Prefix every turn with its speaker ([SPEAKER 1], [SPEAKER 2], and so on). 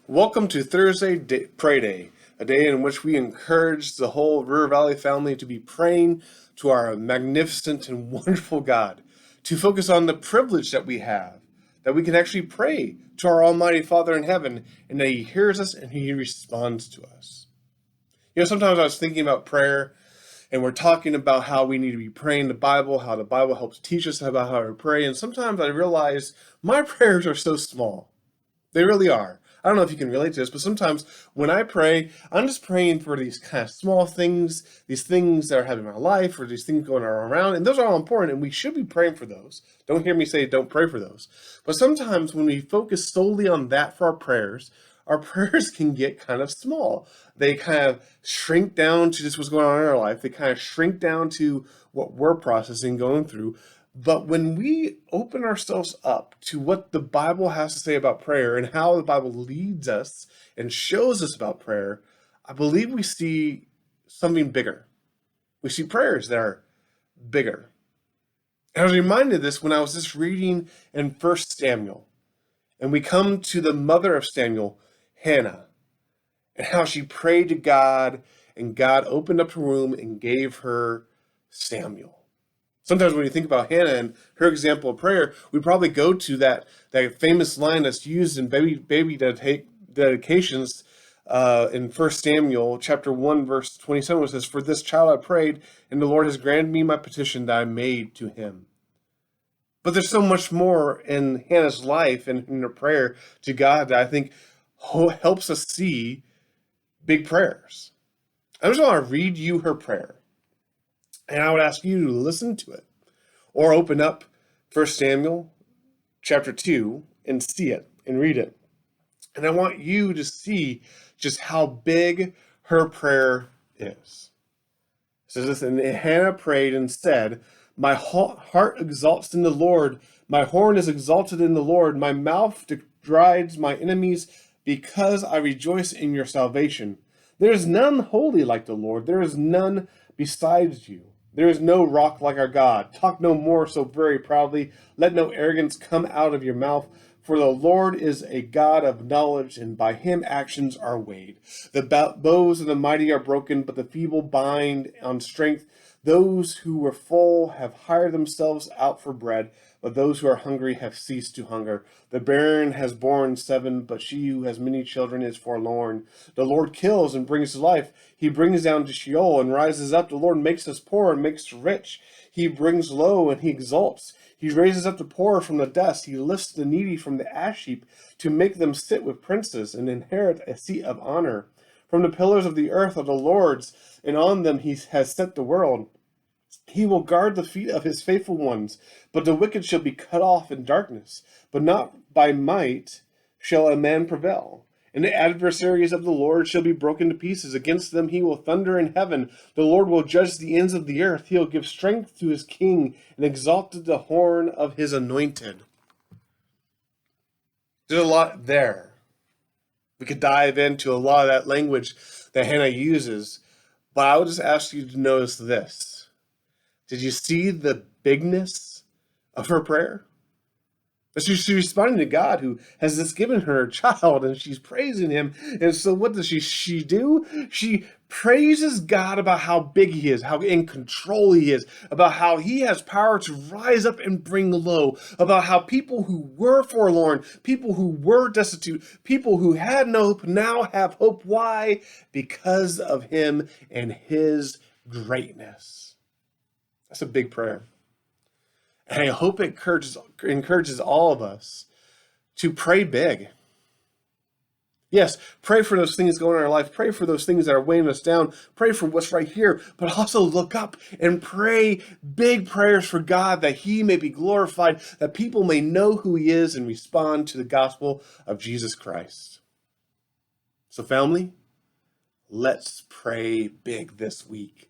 [SPEAKER 1] Welcome to Pray Day, a day in which we encourage the whole River Valley family to be praying to our magnificent and wonderful God, to focus on the privilege that we have, that we can actually pray to our Almighty Father in heaven, and that He hears us and He responds to us. Sometimes I was thinking about prayer, and we're talking about how we need to be praying the Bible, how the Bible helps teach us about how to pray, and sometimes I realize my prayers are so small. They really are. I don't know if you can relate to this, but sometimes when I pray, I'm just praying for these kind of small things, these things that are happening in my life, or these things going around, and those are all important, and we should be praying for those. Don't hear me say don't pray for those. But sometimes when we focus solely on that for our prayers can get kind of small. They kind of shrink down to just what's going on in our life. They kind of shrink down to what we're processing, going through. But when we open ourselves up to what the Bible has to say about prayer and how the Bible leads us and shows us about prayer, I believe we see something bigger. We see prayers that are bigger. And I was reminded of this when I was just reading in 1 Samuel. And we come to the mother of Samuel, Hannah, and how she prayed to God, and God opened up her womb and gave her Samuel. Sometimes when you think about Hannah and her example of prayer, we probably go to that famous line that's used in baby dedications in 1 Samuel chapter 1, verse 27, which says, "For this child I prayed, and the Lord has granted me my petition that I made to him." But there's so much more in Hannah's life and in her prayer to God that I think helps us see big prayers. I just want to read you her prayer. And I would ask you to listen to it or open up 1 Samuel chapter 2 and see it and read it. And I want you to see just how big her prayer is. It says this, and Hannah prayed and said, "My heart exalts in the Lord. My horn is exalted in the Lord. My mouth derides my enemies because I rejoice in your salvation. There is none holy like the Lord. There is none besides you. There is no rock like our God. Talk no more so very proudly. Let no arrogance come out of your mouth. For the Lord is a God of knowledge, and by him actions are weighed. The bows of the mighty are broken, but the feeble bind on strength. Those who were full have hired themselves out for bread, but those who are hungry have ceased to hunger. The barren has borne 7, but she who has many children is forlorn. The Lord kills and brings to life. He brings down to Sheol and rises up. The Lord makes us poor and makes rich. He brings low and he exalts. He raises up the poor from the dust. He lifts the needy from the ash heap to make them sit with princes and inherit a seat of honor. From the pillars of the earth are the Lord's, and on them he has set the world. He will guard the feet of his faithful ones, but the wicked shall be cut off in darkness. But not by might shall a man prevail. And the adversaries of the Lord shall be broken to pieces. Against them he will thunder in heaven. The Lord will judge the ends of the earth. He will give strength to his king and exalt the horn of his anointed. There's a lot there. We could dive into a lot of that language that Hannah uses, but I would just ask you to notice this. Did you see the bigness of her prayer? She's responding to God who has just given her a child, and she's praising him. And so what does she do? She praises God about how big he is, how in control he is, about how he has power to rise up and bring low, about how people who were forlorn, people who were destitute, people who had no hope now have hope. Why? Because of him and his greatness. That's a big prayer. And I hope it encourages all of us to pray big. Yes, pray for those things going on in our life. Pray for those things that are weighing us down. Pray for what's right here. But also look up and pray big prayers for God that he may be glorified, that people may know who he is and respond to the gospel of Jesus Christ. So family, let's pray big this week.